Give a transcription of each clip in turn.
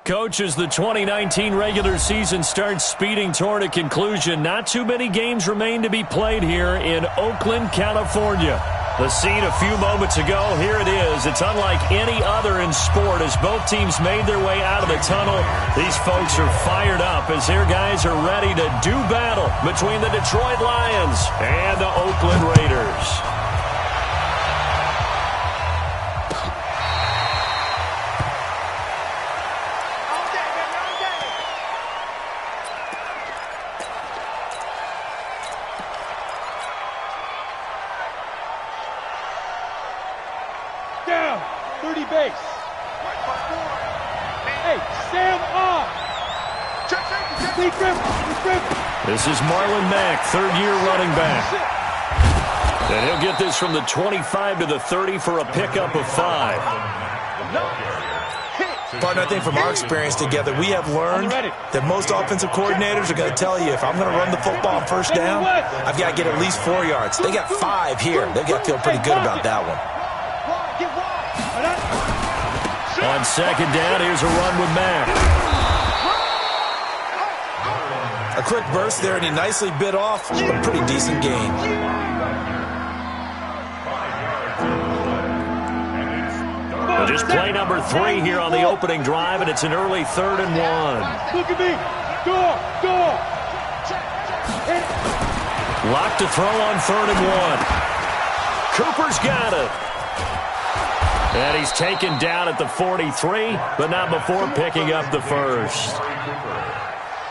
Coach, as the 2019 regular season starts speeding toward a conclusion, not too many games remain to be played here in Oakland, California. The scene a few moments ago, here it is. It's unlike any other in sport as both teams made their way out of the tunnel. These folks are fired up as their guys are ready to do battle between the Detroit Lions and the Oakland Raiders. Down, 30 base. Hey, Sam off. This is Marlon Mack, third-year running back. And he'll get this from the 25 to the 30 for a pickup of 5. Partner, I think from our experience together, we have learned that most offensive coordinators are going to tell you, if I'm going to run the football on first down, I've got to get at least 4 yards. They got 5 here. They've got to feel pretty good about that one. On second down, here's a run with Mack. A quick burst there, and he nicely bit off a pretty decent gain. Well, just play number 3 here on the opening drive, and it's an early 3rd and 1. Look at me. Go. Locked to throw on 3rd and 1. Cooper's got it. And he's taken down at the 43, but not before picking up the first.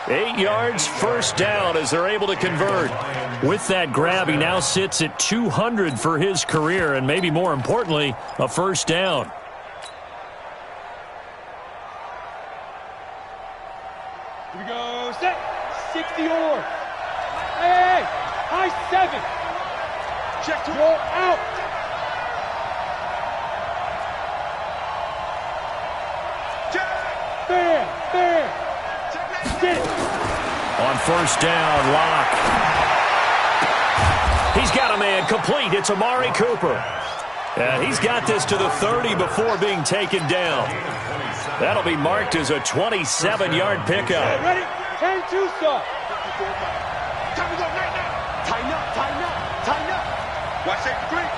8 yards, first down as they're able to convert. With that grab, he now sits at 200 for his career, and maybe more importantly, a first down. Here we go. Set. 60 or. Hey, high 7. Check to roll out. Bam. On first down, Locke. He's got a man complete. It's Amari Cooper. And he's got this to the 30 before being taken down. That'll be marked as a 27-yard pickup. Ready? 10-2 stop. Tighten up. Watch safety green.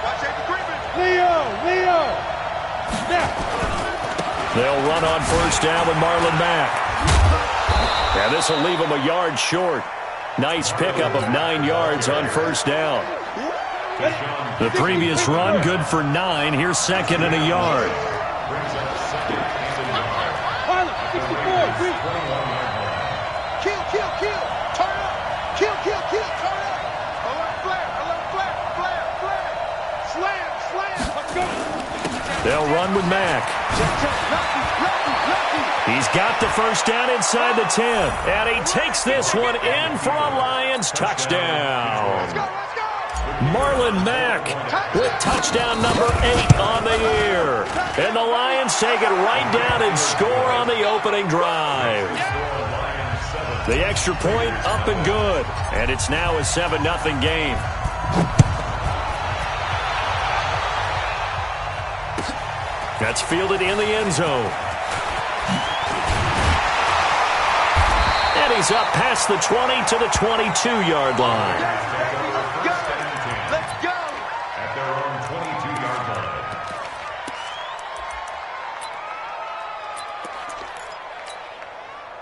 Leo. Now. They'll run on first down with Marlon Mack. And this will leave him a yard short. Nice pickup of 9 yards on first down. The previous run, good for 9. Here's second and a yard. Pilot, 64, green. Kill. Turn up. Kill. Turn up. Alert flare. Slam. Let's go. They'll run with Mack. He's got the first down inside the 10. And he takes this one in for a Lions touchdown. Let's go. Marlon Mack with touchdown number 8 on the year. And the Lions take it right down and score on the opening drive. The extra point up and good. And it's now a 7-0 game. That's fielded in the end zone. And he's up past the 20 to the 22-yard line. Let's go. At their own 22-yard line.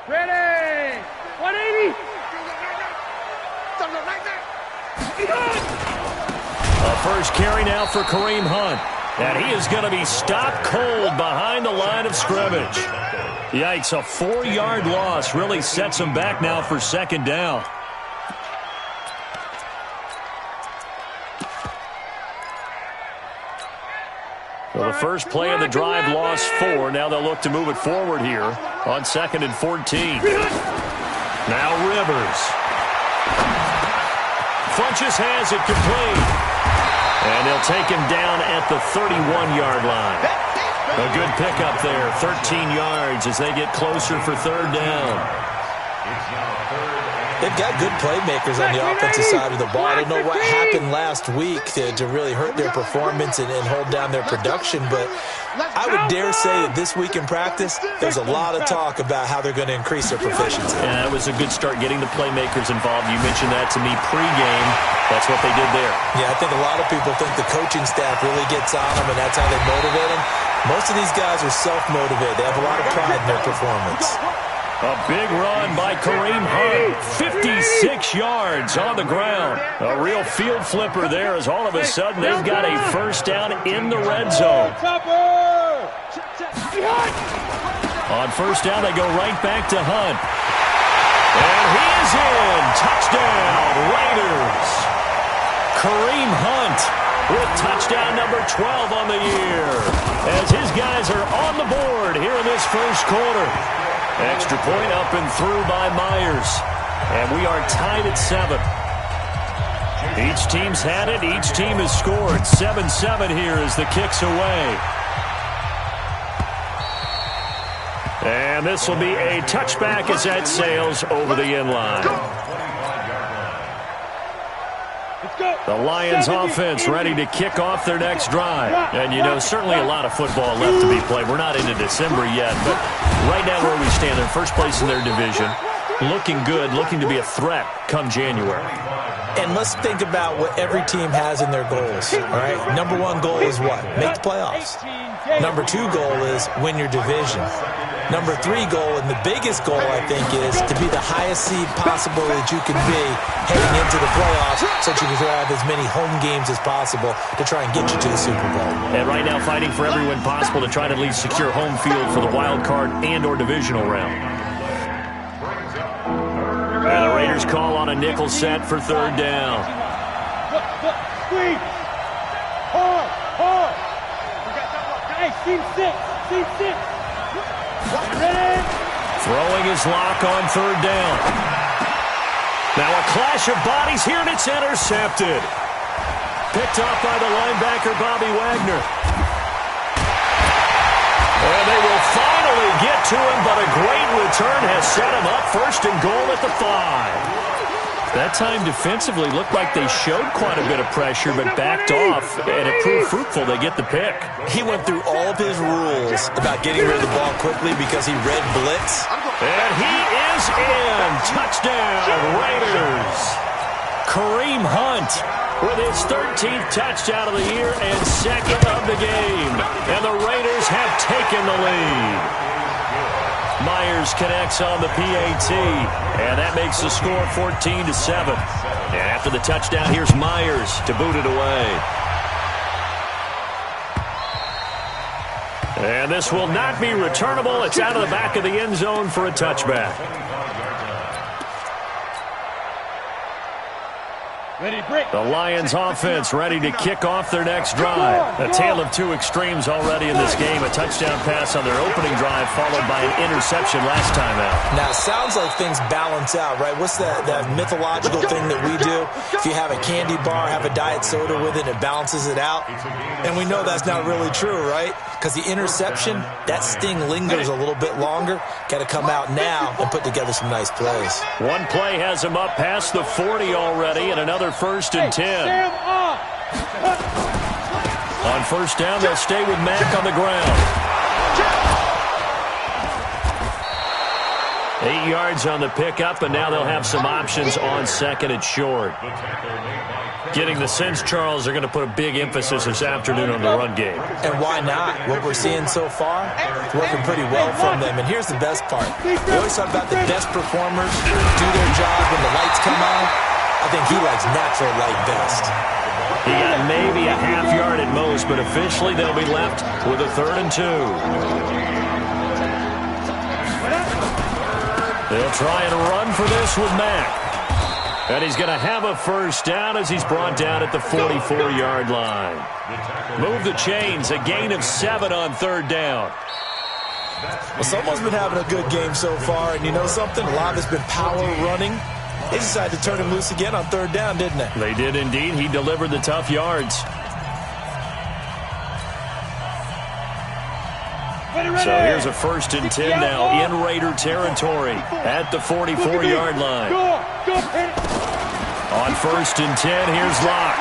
Ready. 180. A first carry now for Kareem Hunt. And he is going to be stopped cold behind the line of scrimmage. Yikes, a 4-yard loss really sets him back now for second down. Well, the first play of the drive lost 4. Now they'll look to move it forward here on 2nd and 14. Now Rivers. Funches has it complete. And they'll take him down at the 31-yard line. A good pickup there, 13 yards as they get closer for third down. It's now 3rd and They've got good playmakers on the offensive side of the ball. I don't know what happened last week to really hurt their performance and hold down their production, but I would dare say that this week in practice, there's a lot of talk about how they're going to increase their proficiency. Yeah, that was a good start getting the playmakers involved. You mentioned that to me pregame. That's what they did there. Yeah, I think a lot of people think the coaching staff really gets on them, and that's how they motivate them. Most of these guys are self-motivated. They have a lot of pride in their performance. A big run by Kareem Hunt, 56 yards on the ground. A real field flipper there as all of a sudden they've got a first down in the red zone. On first down, they go right back to Hunt. And he is in. Touchdown, Raiders. Kareem Hunt with touchdown number 12 on the year as his guys are on the board here in this first quarter. Extra point up and through by Myers. And we are tied at 7. Each team's had it. Each team has scored. 7-7 here as the kick's away. And this will be a touchback as that sails over the end line. The Lions offense ready to kick off their next drive. And, you know, certainly a lot of football left to be played. We're not into December yet, but right now where we stand, in first place in their division, looking good, looking to be a threat come January. And let's think about what every team has in their goals, all right? Number 1 goal is what? Make the playoffs. Number 2 goal is win your division. Number 3 goal, and the biggest goal, I think, is to be the highest seed possible that you can be heading into the playoffs so that you can have as many home games as possible to try and get you to the Super Bowl. And right now fighting for every win possible to try to at least secure home field for the wild card and or divisional round. And the Raiders call on a nickel set for third down. Squeeze. Hard. Hey, team 6. Throwing his lock on third down. Now a clash of bodies here, and it's intercepted. Picked off by the linebacker, Bobby Wagner. And they will finally get to him, but a great return has set him up first and goal at the 5. That time defensively looked like they showed quite a bit of pressure, but backed off, and it proved fruitful. They get the pick. He went through all of his rules about getting rid of the ball quickly because he read blitz. And he is in. Touchdown, Raiders. Kareem Hunt with his 13th touchdown of the year and second of the game. And the Raiders have taken the lead. Myers connects on the PAT, and that makes the score 14-7. And after the touchdown, here's Myers to boot it away. And this will not be returnable. It's out of the back of the end zone for a touchback. The Lions offense ready to kick off their next drive. A tale of two extremes already in this game. A touchdown pass on their opening drive followed by an interception last time out. Now, it sounds like things balance out, right? What's that mythological thing that we do? If you have a candy bar, have a diet soda with it, it balances it out. And we know that's not really true, right? Because the interception, that sting lingers a little bit longer. Got to come out now and put together some nice plays. One play has him up past the 40 already, and another first and 10. On first down, they'll stay with Mack on the ground. 8 yards on the pickup, and now they'll have some options on second and short. Getting the sense, Charles, they're going to put a big emphasis this afternoon on the run game. And why not? What we're seeing so far, it's working pretty well from them. And here's the best part. We always talk about the best performers do their job when the lights come on. I think he likes natural light best. He got maybe a half yard at most, but officially they'll be left with a 3rd and 2. They'll try and run for this with Mack. And he's going to have a first down as he's brought down at the 44-yard line. Move the chains, a gain of 7 on 3rd down. Well, someone's been having a good game so far, and you know something? A lot of it's been power running. They decided to turn him loose again on 3rd down, didn't they? They did indeed. He delivered the tough yards. So here's a 1st and 10 now in Raider territory at the 44-yard line. On 1st and 10, here's Locke.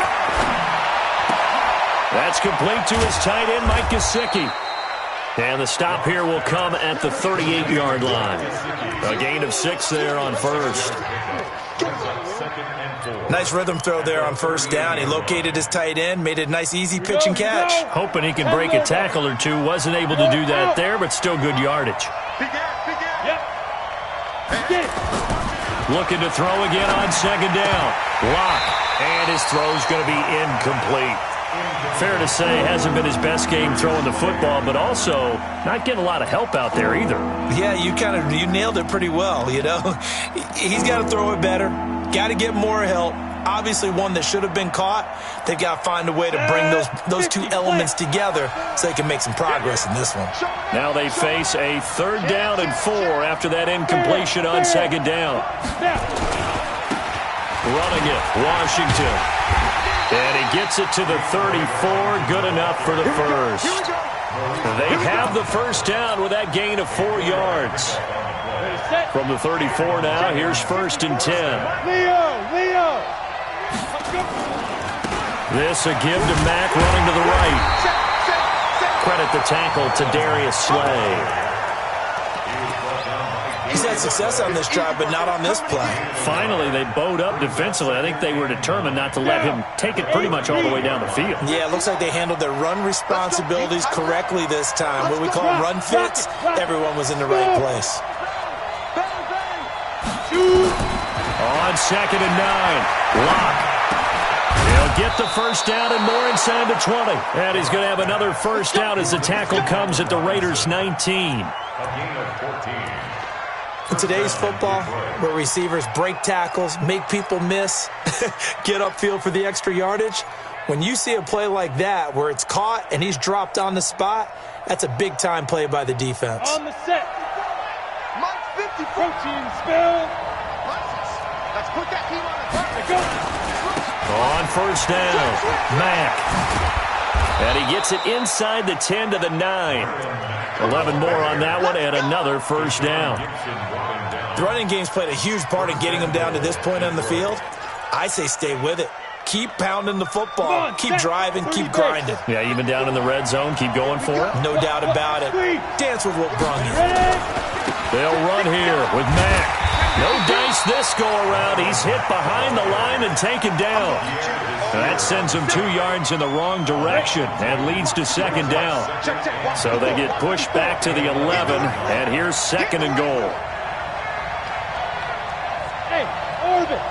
That's complete to his tight end, Mike Gesicki. And the stop here will come at the 38-yard line. A gain of 6 there on 1st. Nice rhythm throw there on 1st down. He located his tight end, made a nice easy pitch and catch. Hoping he can break a tackle or two. Wasn't able to do that there, but still good yardage. Looking to throw again on 2nd down. Locke. And his throw's going to be incomplete. Fair to say, hasn't been his best game throwing the football, but also not getting a lot of help out there either. Yeah, you nailed it pretty well, you know. He's got to throw it better. Got to get more help. Obviously one that should have been caught. They've got to find a way to bring those two elements together so they can make some progress in this one. Now they face a 3rd down and 4 after that incompletion on 2nd down. Running it, Washington. And he gets it to the 34, good enough for the 1st. They have the 1st down with that gain of 4 yards. From the 34 now, here's 1st and 10. Leo! This a give to Mack running to the right. Credit the tackle to Darius Slay. He's had success on this drive, but not on this play. Finally, they bowed up defensively. I think they were determined not to let him take it pretty much all the way down the field. Yeah, it looks like they handled their run responsibilities correctly this time. What we call run fits, everyone was in the right place. On 2nd and 9, Locke. He'll get the 1st down and more inside the 20. And he's going to have another 1st down as the tackle comes at the Raiders' 19. In today's football, where receivers break tackles, make people miss, get upfield for the extra yardage, when you see a play like that where it's caught and he's dropped on the spot, that's a big-time play by the defense. On the set. Mike 50 protein spill. Let's put that team on the front. Go. On 1st down, Mack. And he gets it inside the 10 to the 9. 11 more on that one and another 1st down. The running game's played a huge part in getting them down to this point on the field. I say stay with it. Keep pounding the football. Keep driving. Keep grinding. Yeah, even down in the red zone, keep going for it. No doubt about it. Dance with what brung you. They'll run here with Mack. No dice this go-around. He's hit behind the line and taken down. That sends him 2 yards in the wrong direction and leads to 2nd down. So they get pushed back to the 11, and here's 2nd and goal. Hey, Orbit.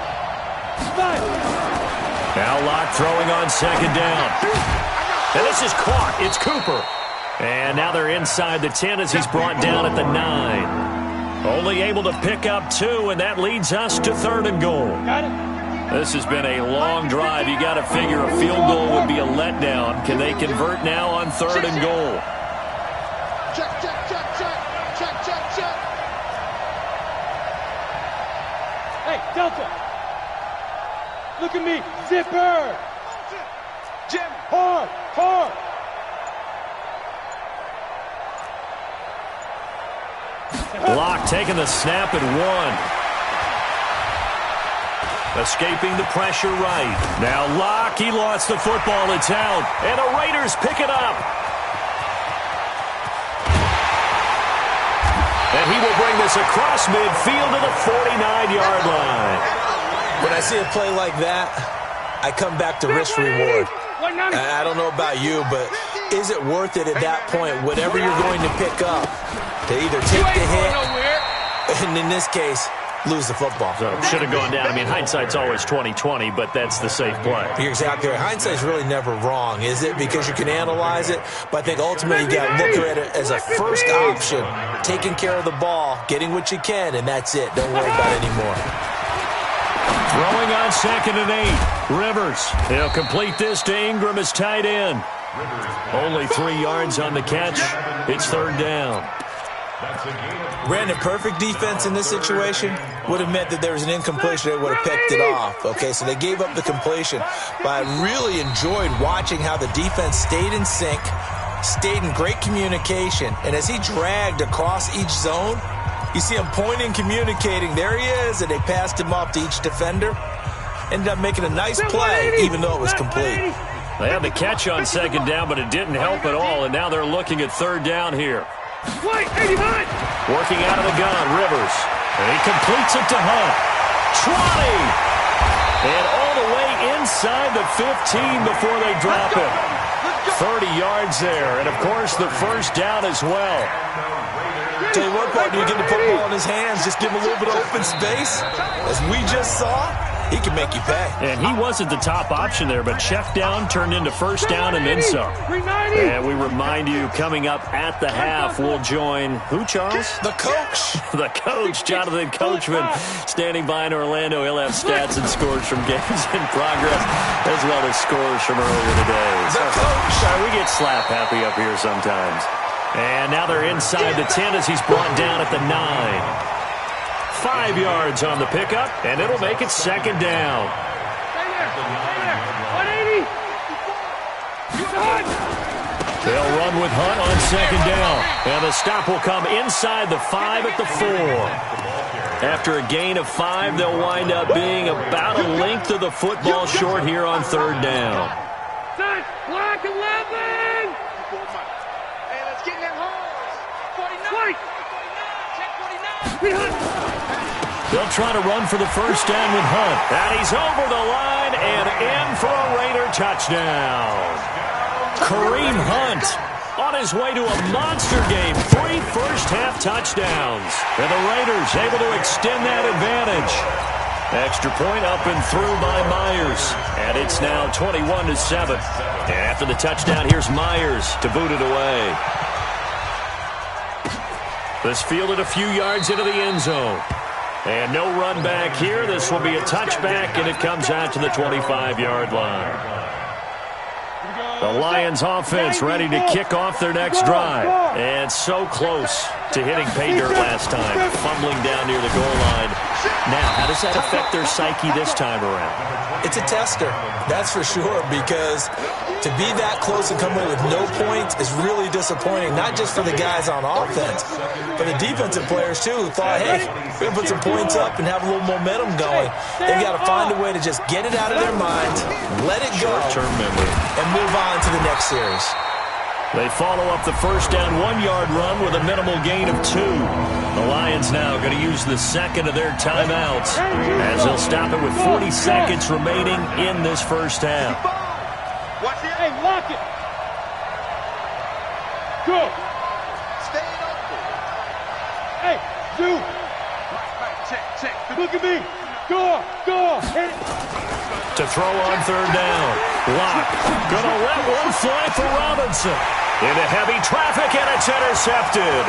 Now Locke throwing on 2nd down. And this is caught. It's Cooper. And now they're inside the 10 as he's brought down at the 9. Only able to pick up 2, and that leads us to 3rd and goal. This has been a long drive. You got to figure a field goal would be a letdown. Can they convert now on 3rd and goal? Check. Hey, Delta. Look at me. Zipper. Jim. Hard. Locke taking the snap at 1. Escaping the pressure right. Now Locke, he lost the football. It's out. And the Raiders pick it up. And he will bring this across midfield to the 49-yard line. When I see a play like that, I come back to risk reward. I don't know about you, but is it worth it at that point, whatever you're going to pick up, to either take the hit, and in this case, lose the football? So should have gone down. I mean, hindsight's always 20/20, but that's the safe play. You're exactly right. Hindsight's really never wrong, is it? Because you can analyze it, but I think ultimately you got to look at it as a first option, taking care of the ball, getting what you can, and that's it. Don't worry about it anymore. Throwing on 2nd and 8. Rivers. He'll complete this to Ingram as tight end. Only 3 yards on the catch. It's 3rd down. Brandon, perfect defense in this situation would have meant that there was an incompletion. They would have picked it off. Okay, so they gave up the completion. But I really enjoyed watching how the defense stayed in sync, stayed in great communication, and as he dragged across each zone, you see him pointing, communicating. There he is, and they passed him off to each defender. Ended up making a nice play, even though it was complete. They had the catch on second down, but it didn't help at all, and now they're looking at third down here. Working out of the gun, Rivers. And he completes it to Hunt. 20! And all the way inside the 15 before they drop him. 30 yards there, and of course the first down as well. Tell you what, partner, you get the football in his hands, just give him a little bit of open space. As we just saw, he can make you pay. And he wasn't the top option there, but check down turned into first down and then some. And we remind you, coming up at the half, we'll join who, Charles? The coach. The coach, Jonathan Coachman, standing by in Orlando. He'll have stats and scores from games in progress, as well as scores from earlier today. The coach. Sorry, we get slap happy up here sometimes. And now they're inside the 10 as he's brought down at the 9. 5 yards on the pickup, and it'll make it second down. They'll run with Hunt on second down, and the stop will come inside the 5 at the 4. After a gain of 5, they'll wind up being about a length of the football short here on third down. Block 11! Hey, let's get in that hole. 49! They'll try to run for the first down with Hunt. And he's over the line and in for a Raider touchdown. Kareem Hunt on his way to a monster game. 3 first-half touchdowns. And the Raiders able to extend that advantage. Extra point up and through by Myers. And it's now 21-7. And after the touchdown, here's Myers to boot it away. This fielded a few yards into the end zone. And no run back here. This will be a touchback, and it comes out to the 25-yard line. The Lions offense ready to kick off their next drive. And so close to hitting pay dirt last time. Fumbling down near the goal line. Now, how does that affect their psyche this time around? It's a tester, that's for sure, because to be that close and come away with no points is really disappointing, not just for the guys on offense, but the defensive players, too, who thought, hey, we're going to put some points up and have a little momentum going. They've got to find a way to just get it out of their minds, let it go, short-term memory, and move on to the next series. They follow up the first down 1-yard run with a minimal gain of 2. The Lions now going to use the second of their timeouts as they'll stop it with 40 seconds remaining in this first half. Watch it. Hey, lock it. Go. Stay open. Hey, do. Check. Look at me. Go. Hit it. To throw on third down. Lock. Gonna let one fly for Robinson. Into heavy traffic, and it's intercepted.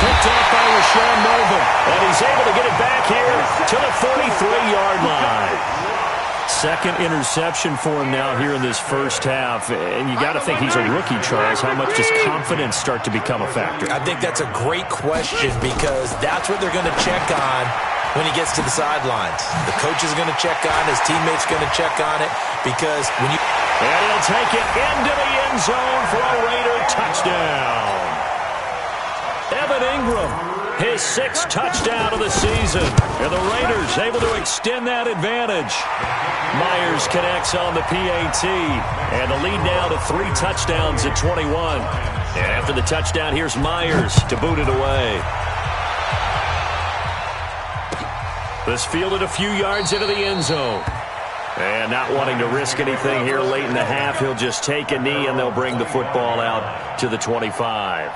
Picked off by Rashawn Melvin. And he's able to get it back here to the 43-yard line. Second interception for him now here in this first half. And you got to think he's a rookie, Charles. How much does confidence start to become a factor? I think that's a great question because that's what they're going to check on when he gets to the sidelines. The coach is going to check on it. His teammates going to check on it because when you... And he'll take it into the end zone for a Raider touchdown. Evan Ingram, his 6th touchdown of the season. And the Raiders able to extend that advantage. Myers connects on the PAT. And the lead now to 3 touchdowns at 21. And after the touchdown, here's Myers to boot it away. This fielded a few yards into the end zone. And not wanting to risk anything here late in the half, he'll just take a knee and they'll bring the football out to the 25.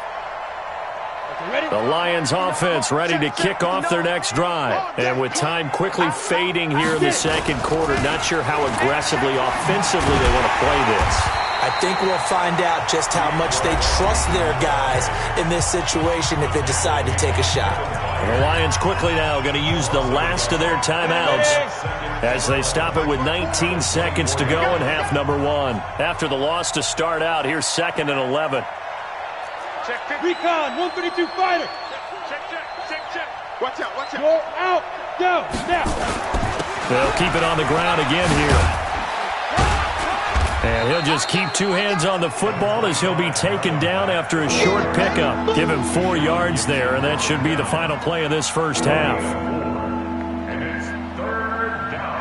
The Lions offense ready to kick off their next drive. And with time quickly fading here in the second quarter, not sure how aggressively, offensively they want to play this. I think we'll find out just how much they trust their guys in this situation if they decide to take a shot. The Lions quickly now going to use the last of their timeouts as they stop it with 19 seconds to go in half number 1. After the loss to start out, here's 2nd and 11. Check. Recon, 132 fighter. Check. Watch out. Go out. Down. They'll keep it on the ground again here. And he'll just keep two hands on the football as he'll be taken down after a short pickup. Give him 4 yards there, and that should be the final play of this first half. And it's 3rd down.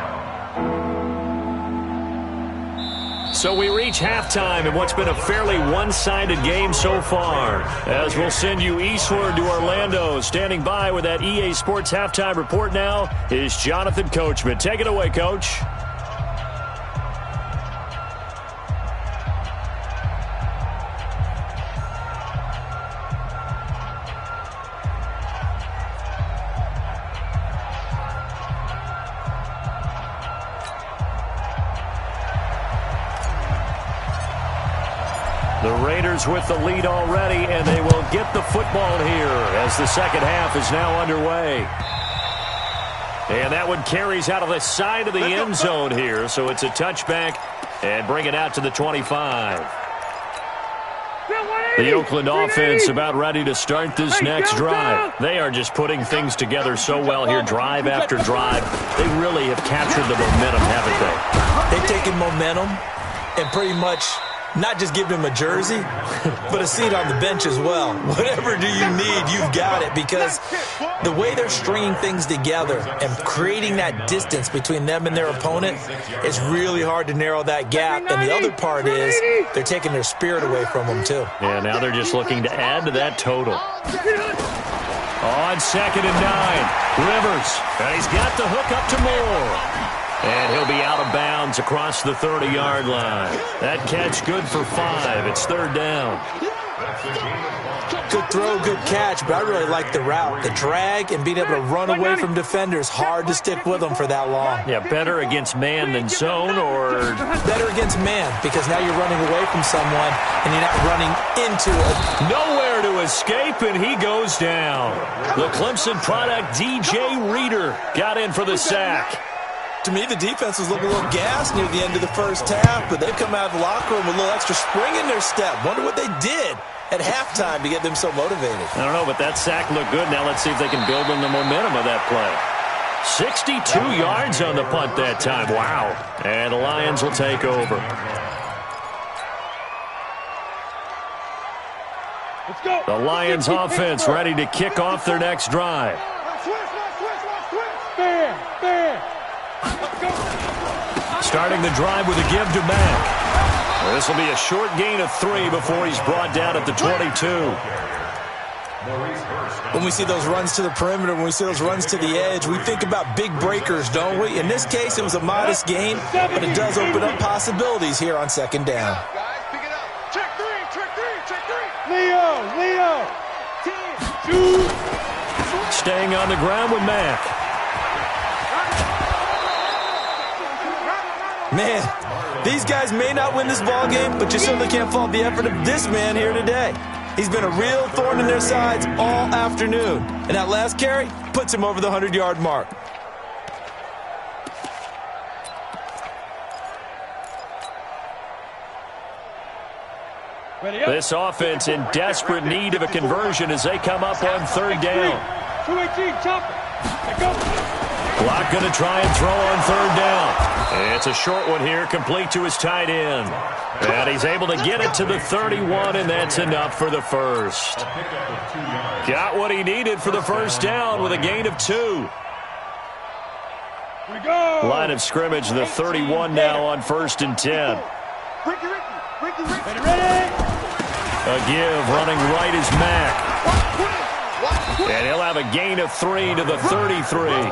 So we reach halftime in what's been a fairly one-sided game so far. As we'll send you eastward to Orlando. Standing by with that EA Sports halftime report now is Jonathan Coachman. Take it away, Coach. The Raiders with the lead already, and they will get the football here as the second half is now underway. And that one carries out of the side of the end zone here, so it's a touchback and bring it out to the 25. The Oakland offense about ready to start this next drive. They are just putting things together so well here, drive after drive. They really have captured the momentum, haven't they? They've taken momentum and pretty much not just give him a jersey, but a seat on the bench as well. Whatever do you need, you've got it, because the way they're stringing things together and creating that distance between them and their opponent, it's really hard to narrow that gap. And the other part is they're taking their spirit away from them, too. Yeah, now they're just looking to add to that total. On 2nd and 9, Rivers, and he's got the hook up to Moore. And he'll be out of bounds across the 30-yard line. That catch good for 5. It's 3rd down. Good throw, good catch, but I really like the route. The drag and being able to run away from defenders, hard to stick with them for that long. Yeah, better against man than zone, or better against man, because now you're running away from someone and you're not running into it. Nowhere to escape, and he goes down. The Clemson product, DJ Reader, got in for the sack. To me, the defense was looking a little gassed near the end of the first half, but they've come out of the locker room with a little extra spring in their step. Wonder what they did at halftime to get them so motivated. I don't know, but that sack looked good. Now let's see if they can build on the momentum of that play. 62 yards on the punt that time. Wow. And the Lions will take over. Let's go. The Lions offense ready to kick off their next drive. Bam, bam. Starting the drive with a give to Mack. This will be a short gain of 3 before he's brought down at the 22. When we see those runs to the perimeter, when we see those runs to the edge, we think about big breakers, don't we? In this case, it was a modest gain, but it does open up possibilities here on 2nd down. Guys, pick it up. Check 3, check 3, check 3. Leo. 10, 2. Staying on the ground with Mack. Man, these guys may not win this ball game, but you certainly can't fault the effort of this man here today. He's been a real thorn in their sides all afternoon. And that last carry puts him over the 100-yard mark. This offense in desperate need of a conversion as they come up on 3rd down. 218, chopper. Go. Block going to try and throw on 3rd down. It's a short one here, complete to his tight end. And he's able to get it to the 31, and that's enough for the first. Got what he needed for the first down with a gain of 2. We go. Line of scrimmage, the 31 now on 1st and 10. Ready. A give, running right is Mack. And he'll have a gain of 3 to the 33.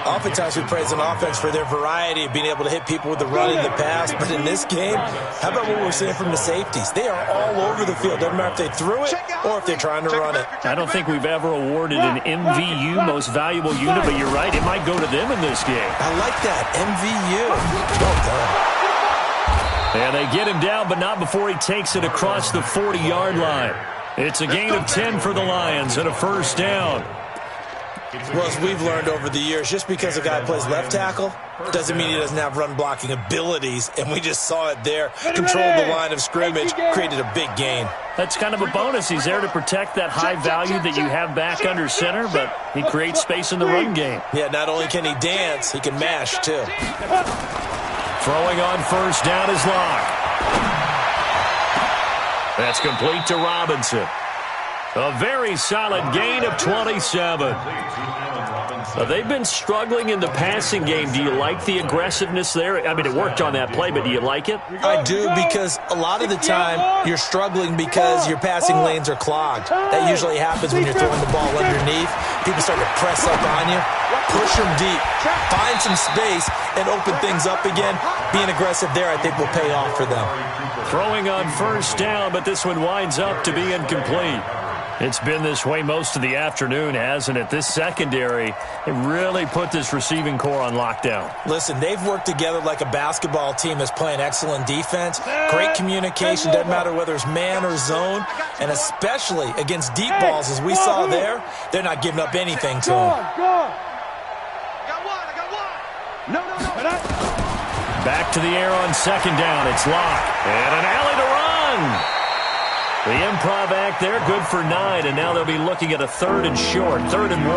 Oftentimes we praise an offense for their variety of being able to hit people with the run in the pass, but in this game, how about what we're seeing from the safeties? They are all over the field. Doesn't matter if they threw it or if they're trying to run it. I don't think we've ever awarded an MVU, most valuable unit, but you're right, it might go to them in this game. I like that, MVU. Well done. And they get him down, but not before he takes it across the 40-yard line. It's a gain of 10 for the Lions and a first down. Well, as we've learned over the years, just because a guy plays left tackle doesn't mean he doesn't have run-blocking abilities, and we just saw it there. Controlled the line of scrimmage, created a big gain. That's kind of a bonus. He's there to protect that high value that you have back under center, but he creates space in the run game. Yeah, not only can he dance, he can mash, too. Throwing on first down is Locke. That's complete to Robinson. A very solid gain of 27. They've been struggling in the passing game. Do you like the aggressiveness there? I mean, it worked on that play, but do you like it? I do, because a lot of the time you're struggling because your passing lanes are clogged. That usually happens when you're throwing the ball underneath. People start to press up on you. Push them deep. Find some space and open things up again. Being aggressive there, I think, will pay off for them. Throwing on first down, but this one winds up to be incomplete. It's been this way most of the afternoon, hasn't it? This secondary, it really put this receiving core on lockdown. Listen, they've worked together like a basketball team that's playing excellent defense. Great communication, doesn't matter whether it's man or zone, and especially against deep balls, as we saw there, they're not giving up anything to them. Back to the air on second down. It's Locke. And an alley to run. The improv act there, good for 9, and now they'll be looking at a third and short, 3rd and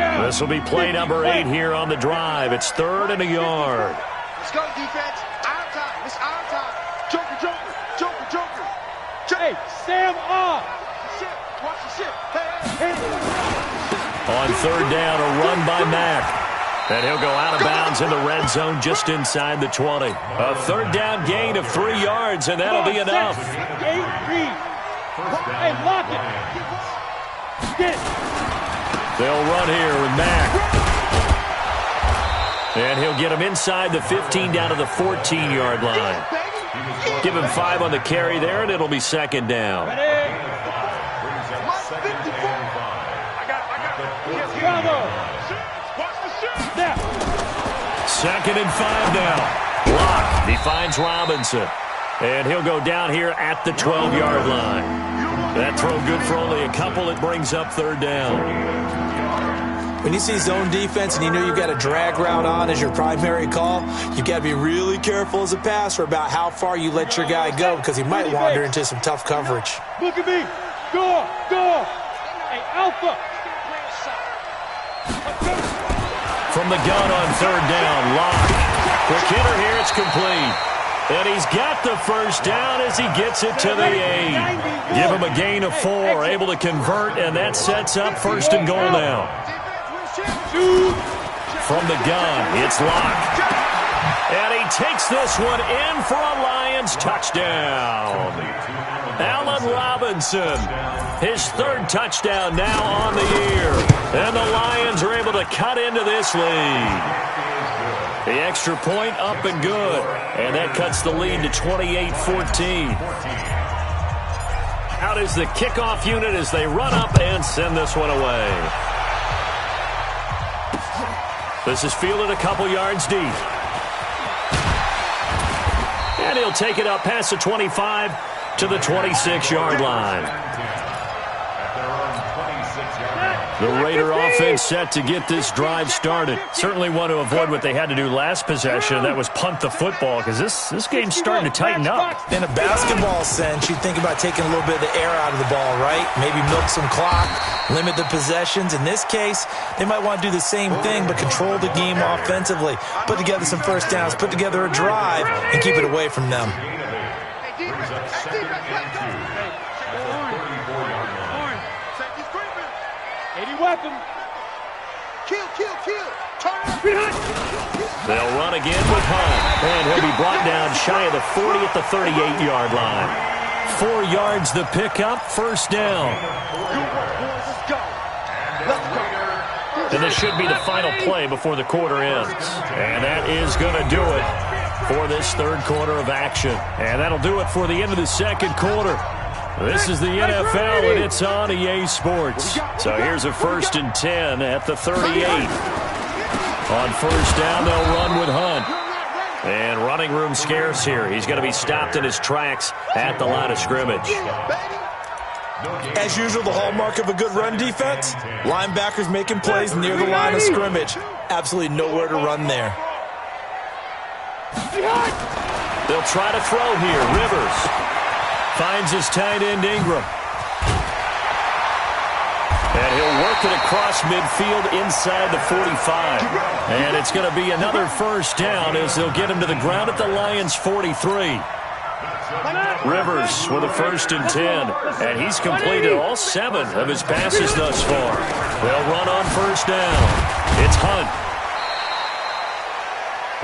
1. This will be play number 8 here on the drive. It's 3rd and a yard. Let's go, defense. Our time. It's our time. Joker, Joker, Joker, Joker. Hey, Sam off. Shit. Watch the shit. Hey. On 3rd down, a run by Mack. And he'll go out of bounds in the red zone just inside the 20. A 3rd down gain of 3 yards, and that'll be enough. Hey, lock it. Get it. They'll run here with Mack. And he'll get him inside the 15 down to the 14-yard line. Give him 5 on the carry there, and it'll be 2nd down. Second and 5 now. Locke, he finds Robinson. And he'll go down here at the 12-yard line. That throw good for only a couple. It brings up 3rd down. When you see zone defense and you know you've got a drag route on as your primary call, you've got to be really careful as a passer about how far you let your guy go, because he might wander into some tough coverage. Look at me. Go. Hey, Alpha. From the gun on 3rd down, Locke. Quick hitter here, it's complete. And he's got the first down as he gets it to the 8. Give him a gain of 4, able to convert, and that sets up 1st and goal now. From the gun, it's Locke. And he takes this one in for a Lions touchdown. Allen Robinson, his 3rd touchdown now on the year. And the Lions are able to cut into this lead. The extra point up and good. And that cuts the lead to 28-14. Out is the kickoff unit as they run up and send this one away. This is fielded a couple yards deep. And he'll take it up past the 25 to the 26-yard line. The Raider offense set to get this drive started. Certainly want to avoid what they had to do last possession, that was punt the football, because this game's starting to tighten up. In a basketball sense, you think about taking a little bit of the air out of the ball, right? Maybe milk some clock, limit the possessions. In this case, they might want to do the same thing, but control the game offensively. Put together some first downs, put together a drive, and keep it away from them. Weapon. Kill. They'll run again with Hunt. And he'll be brought down shy of the 40 at the 38-yard line. 4 yards the pickup, 1st down. And this should be the final play before the quarter ends. And that is going to do it for this 3rd quarter of action. And that'll do it for the end of the 2nd quarter. This is the NFL, and it's on EA Sports. So here's a 1st and 10 at the 38. On 1st down, they'll run with Hunt. And running room scarce here. He's going to be stopped in his tracks at the line of scrimmage. As usual, the hallmark of a good run defense, linebackers making plays near the line of scrimmage. Absolutely nowhere to run there. They'll try to throw here. Rivers finds his tight end Ingram. And he'll work it across midfield inside the 45. And it's going to be another first down as they'll get him to the ground at the Lions' 43. Rivers with a 1st and 10. And he's completed all 7 of his passes thus far. They'll run on first down. It's Hunt.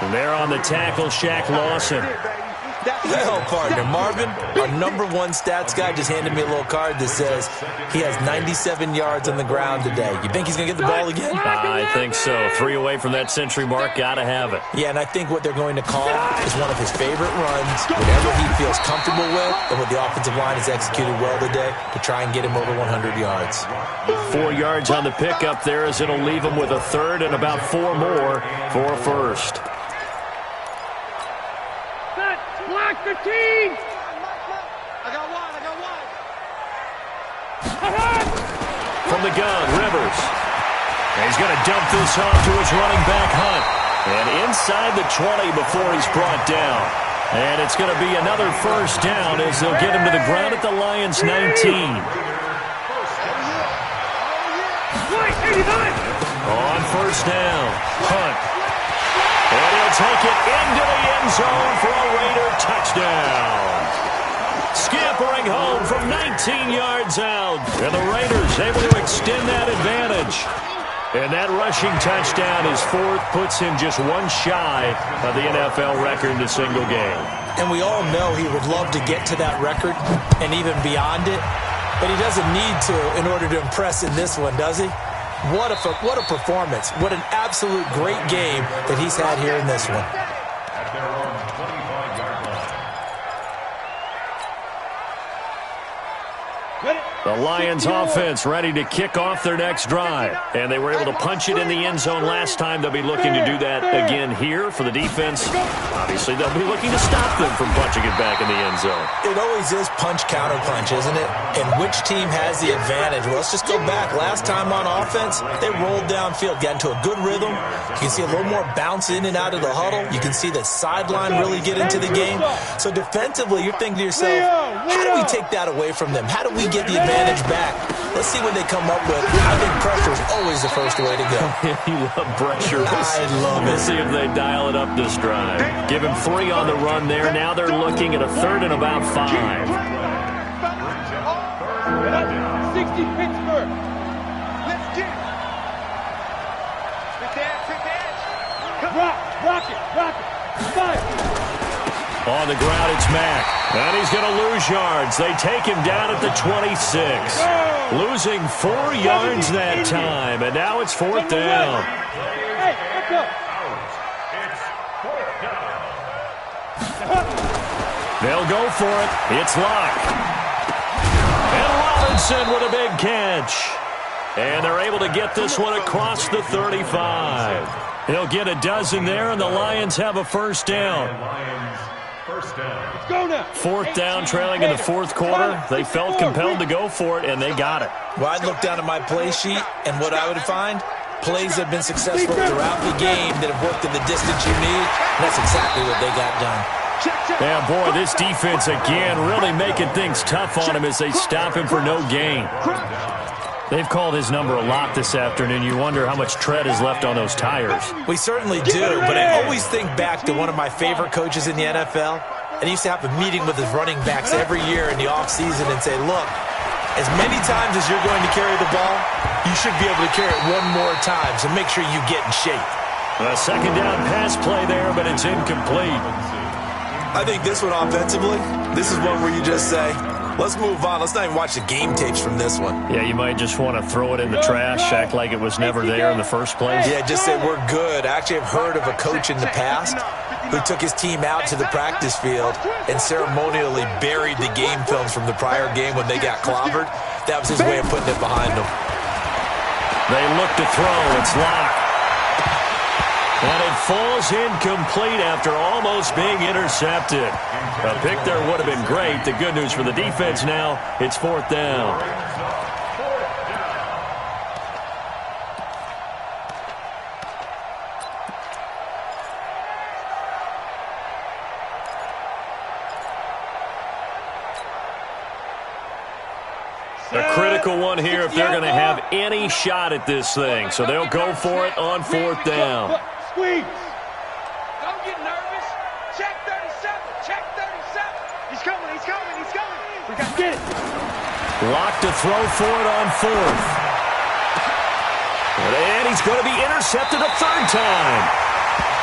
And there on the tackle, Shaq Lawson. Well, partner, Marvin, our #1 stats guy just handed me a little card that says he has 97 yards on the ground today. You think he's going to get the ball again? I think so. 3 away from that century mark. Got to have it. Yeah, and I think what they're going to call is one of his favorite runs, whatever he feels comfortable with, and what the offensive line has executed well today to try and get him over 100 yards. 4 yards on the pickup there as it'll leave him with a 3rd and about 4 more for a first. Block the team! I got one. From the gun, Rivers. And he's going to dump this off to his running back, Hunt. And inside the 20 before he's brought down. And it's going to be another first down as they'll get him to the ground at the Lions' 19. On first down, Hunt. And he'll take it into the end zone for a Raider touchdown. Scampering home from 19 yards out. And the Raiders able to extend that advantage. And that rushing touchdown is 4th, puts him just 1 shy of the NFL record in a single game. And we all know he would love to get to that record and even beyond it. But he doesn't need to in order to impress in this one, does he? What a performance. What an absolute great game that he's had here in this one. The Lions offense ready to kick off their next drive. And they were able to punch it in the end zone last time. They'll be looking to do that again here for the defense. Obviously, they'll be looking to stop them from punching it back in the end zone. It always is punch-counter-punch, isn't it? And which team has the advantage? Well, let's just go back. Last time on offense, they rolled downfield, got into a good rhythm. You can see a little more bounce in and out of the huddle. You can see the sideline really get into the game. So defensively, you're thinking to yourself, how do we take that away from them? How do we get the advantage back? Let's see what they come up with. I think pressure is always the first way to go. You love pressure. I love it. Let's see if they dial it up this drive. Give him 3 on the run there. Now they're looking at a 3rd and about 5. 60 Pittsburgh. Let's get it. Fit the edge. Rock it. Fire. On the ground, it's Mack. And he's going to lose yards. They take him down at the 26. Losing 4 yards that time. And now it's 4th down. Hey, let's go. It's 4th down. They'll go for it. It's Locke. And Robinson with a big catch. And they're able to get this one across the 35. He'll get a dozen there, and the Lions have a first down. First down. Let's go now. 4th down, trailing in the 4th quarter. They felt compelled to go for it, and they got it. Well, I'd look down at my play sheet, and what I would find, plays that have been successful throughout the game that have worked in the distance you need, and that's exactly what they got done. Yeah, boy, this defense again really making things tough on him as they stop him for no gain. They've called his number a lot this afternoon. You wonder how much tread is left on those tires. We certainly do, but I always think back to one of my favorite coaches in the NFL, and he used to have a meeting with his running backs every year in the offseason and say, look, as many times as you're going to carry the ball, you should be able to carry it one more time, so make sure you get in shape. A 2nd down pass play there, but it's incomplete. I think this one offensively, this is one where you just say, let's move on. Let's not even watch the game tapes from this one. Yeah, you might just want to throw it in the trash, act like it was never there in the first place. Yeah, just say we're good. Actually, I've heard of a coach in the past who took his team out to the practice field and ceremonially buried the game films from the prior game when they got clobbered. That was his way of putting it behind them. They look to throw. It's Locke. And it falls incomplete after almost being intercepted. A pick there would have been great. The good news for the defense now, it's 4th down. A critical critical one here if they're going to have any shot at this thing. So they'll go for it on 4th down. Squeeze. Don't get nervous. Check 37. Check 37. He's coming. He's coming. He's coming. We got to get it. Lock to throw for it on 4th. And he's going to be intercepted a 3rd time.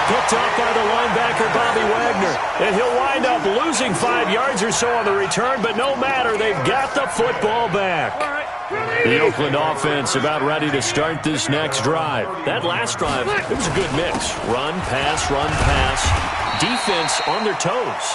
Picked up by the linebacker, Bobby Wagner. And he'll wind up losing 5 yards or so on the return, but no matter, they've got the football back. The Oakland offense about ready to start this next drive. That last drive, it was a good mix. Run, pass, defense on their toes.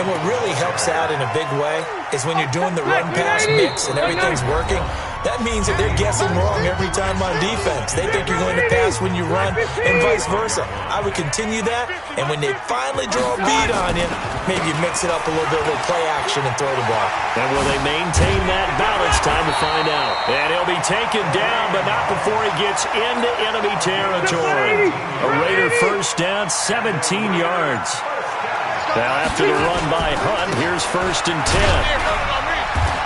And what really helps out in a big way is when you're doing the run-pass mix and everything's working, that means that they're guessing wrong every time on defense. They think you're going to pass when you run and vice versa. I would continue that, and when they finally draw a bead on you, maybe you mix it up a little bit with play action and throw the ball. And will they maintain that balance? Time to find out. And he'll be taken down, but not before he gets into enemy territory. A Raider 1st down, 17 yards. Now after the run by Hunt, here's 1st and 10.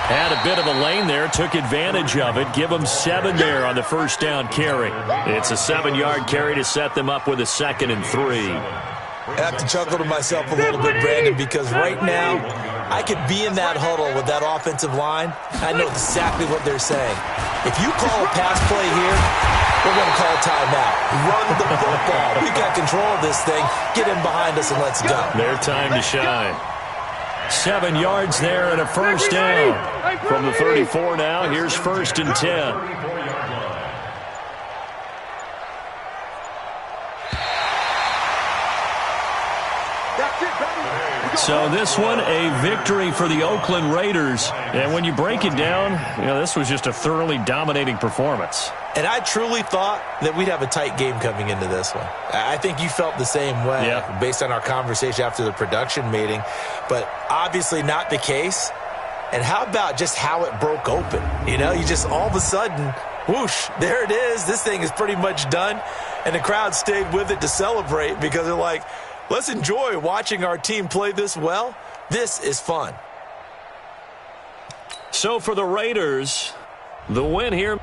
Had a bit of a lane there, took advantage of it. Give them 7 there on the 1st down carry. It's a 7-yard carry to set them up with a 2nd and 3. I have to chuckle to myself a little bit, Brandon, because right now I could be in that huddle with that offensive line. I know exactly what they're saying. If you call a pass play here, we're going to call timeout. Run the football. We got control of this thing. Get in behind us and let's go. Their time to shine. 7 yards there and a 1st down. From the 34 now, here's 1st and 10. So this one, a victory for the Oakland Raiders. And when you break it down, this was just a thoroughly dominating performance. And I truly thought that we'd have a tight game coming into this one. I think you felt the same way based on our conversation after the production meeting. But obviously not the case. And how about just how it broke open? You just all of a sudden, whoosh, there it is. This thing is pretty much done. And the crowd stayed with it to celebrate because they're like, let's enjoy watching our team play this well. This is fun. So for the Raiders, the win here.